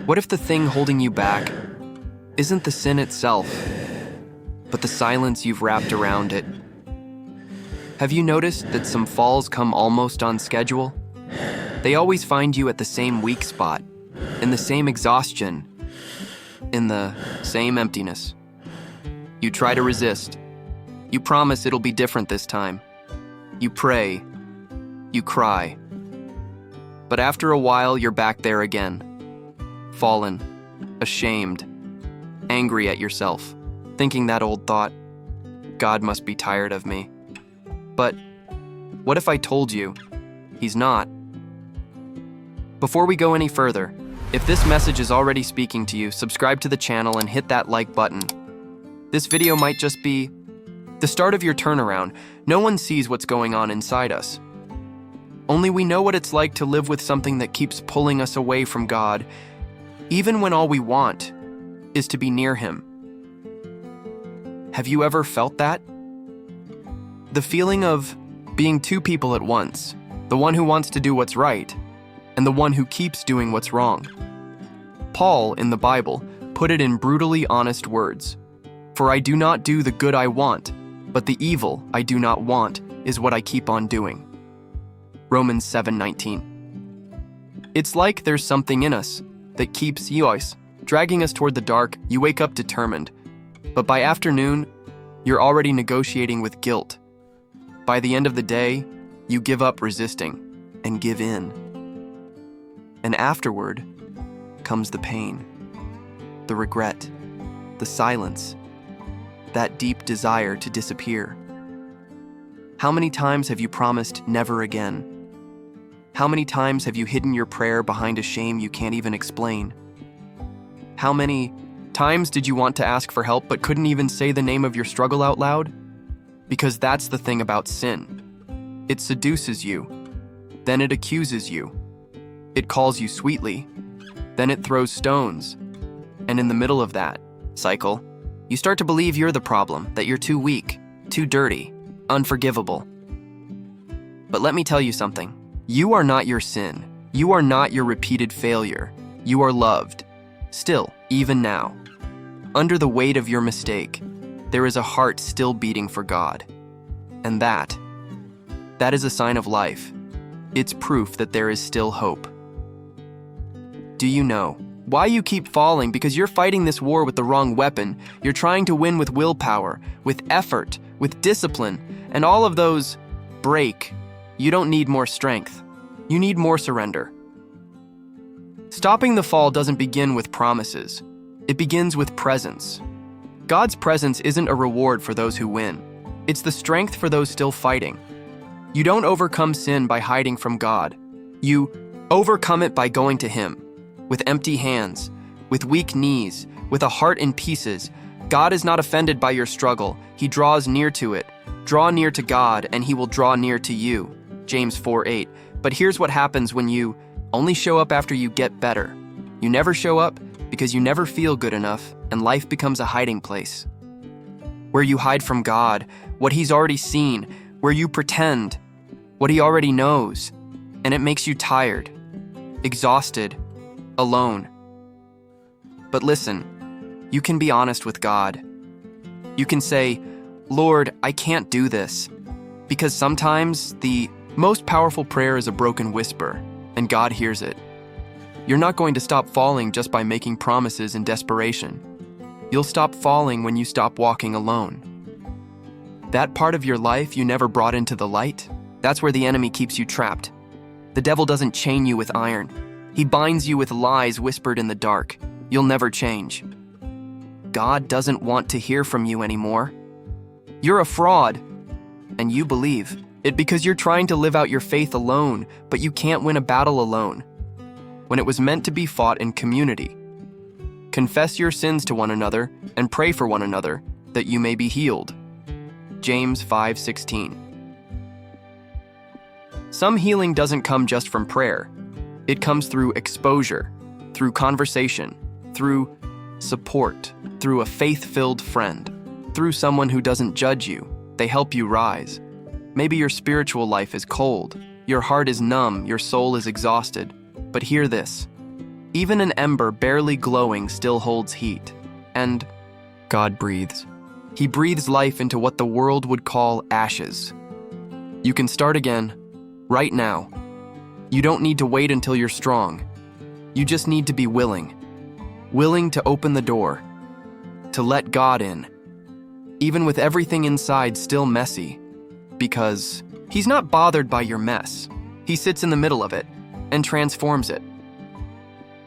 What if the thing holding you back isn't the sin itself, but the silence you've wrapped around it? Have you noticed that some falls come almost on schedule? They always find you at the same weak spot, in the same exhaustion, in the same emptiness. You try to resist. You promise it'll be different this time. You pray. You cry. But after a while, you're back there again. Fallen, ashamed, angry at yourself, thinking that old thought, God must be tired of me. But what if I told you he's not? Before we go any further, if this message is already speaking to you, subscribe to the channel and hit that like button. This video might just be the start of your turnaround. No one sees what's going on inside us. Only we know what it's like to live with something that keeps pulling us away from God, even when all we want is to be near Him. Have you ever felt that? The feeling of being two people at once, the one who wants to do what's right, and the one who keeps doing what's wrong. Paul, in the Bible, put it in brutally honest words. For I do not do the good I want, but the evil I do not want is what I keep on doing. Romans 7:19. It's like there's something in us that keeps dragging us toward the dark. You wake up determined, but by afternoon, you're already negotiating with guilt. By the end of the day, you give up resisting and give in. And afterward comes the pain, the regret, the silence, that deep desire to disappear. How many times have you promised never again? How many times have you hidden your prayer behind a shame you can't even explain? How many times did you want to ask for help but couldn't even say the name of your struggle out loud? Because that's the thing about sin. It seduces you, then it accuses you. It calls you sweetly, then it throws stones. And in the middle of that cycle, you start to believe you're the problem, that you're too weak, too dirty, unforgivable. But let me tell you something. You are not your sin. You are not your repeated failure. You are loved. Still, even now. Under the weight of your mistake, there is a heart still beating for God. And that is a sign of life. It's proof that there is still hope. Do you know why you keep falling? Because you're fighting this war with the wrong weapon. You're trying to win with willpower, with effort, with discipline, and all of those break. You don't need more strength. You need more surrender. Stopping the fall doesn't begin with promises. It begins with presence. God's presence isn't a reward for those who win. It's the strength for those still fighting. You don't overcome sin by hiding from God. You overcome it by going to Him. With empty hands, with weak knees, with a heart in pieces. God is not offended by your struggle. He draws near to it. Draw near to God, and He will draw near to you. James 4:8. But here's what happens when you only show up after you get better. You never show up because you never feel good enough, and life becomes a hiding place. Where you hide from God, what He's already seen, where you pretend what He already knows, and it makes you tired, exhausted, alone. But listen, you can be honest with God. You can say, Lord, I can't do this. Because sometimes the most powerful prayer is a broken whisper, and God hears it. You're not going to stop falling just by making promises in desperation. You'll stop falling when you stop walking alone. That part of your life you never brought into the light, that's where the enemy keeps you trapped. The devil doesn't chain you with iron. He binds you with lies whispered in the dark. You'll never change. God doesn't want to hear from you anymore. You're a fraud, and you believe it because you're trying to live out your faith alone, but you can't win a battle alone. When it was meant to be fought in community. Confess your sins to one another and pray for one another that you may be healed. James 5:16. Some healing doesn't come just from prayer. It comes through exposure, through conversation, through support, through a faith-filled friend, through someone who doesn't judge you. They help you rise. Maybe your spiritual life is cold, your heart is numb, your soul is exhausted. But hear this. Even an ember barely glowing still holds heat. And God breathes. He breathes life into what the world would call ashes. You can start again, right now. You don't need to wait until you're strong. You just need to be willing. Willing to open the door. To let God in. Even with everything inside still messy. Because He's not bothered by your mess. He sits in the middle of it and transforms it.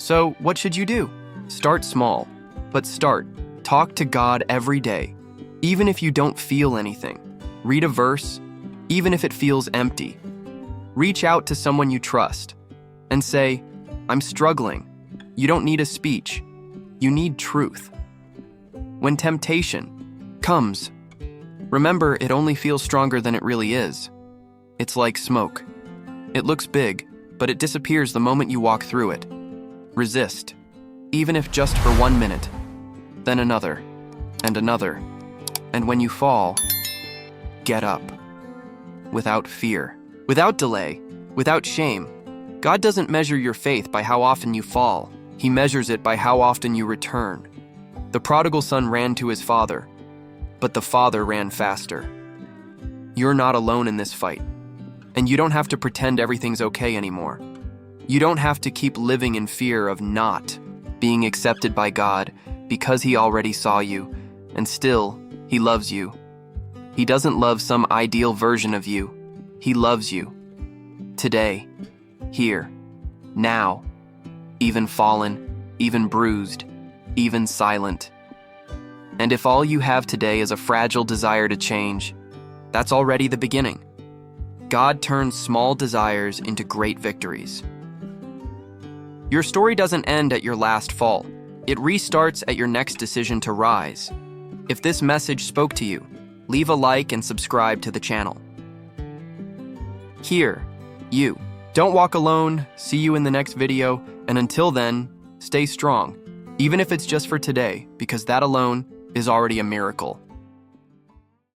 So, what should you do? Start small, but start. Talk to God every day, even if you don't feel anything. Read a verse, even if it feels empty. Reach out to someone you trust and say, I'm struggling. You don't need a speech. You need truth. When temptation comes, remember it only feels stronger than it really is. It's like smoke. It looks big, but it disappears the moment you walk through it. Resist, even if just for 1 minute, then another, and another. And when you fall, get up. Without fear, without delay, without shame. God doesn't measure your faith by how often you fall. He measures it by how often you return. The prodigal son ran to his father, but the father ran faster. You're not alone in this fight, and you don't have to pretend everything's okay anymore. You don't have to keep living in fear of not being accepted by God because He already saw you, and still, He loves you. He doesn't love some ideal version of you. He loves you. Today, here, now, even fallen, even bruised, even silent. And if all you have today is a fragile desire to change, that's already the beginning. God turns small desires into great victories. Your story doesn't end at your last fall. It restarts at your next decision to rise. If this message spoke to you, leave a like and subscribe to the channel. Here, you. Don't walk alone. See you in the next video. And until then, stay strong. Even if it's just for today, because that alone is already a miracle.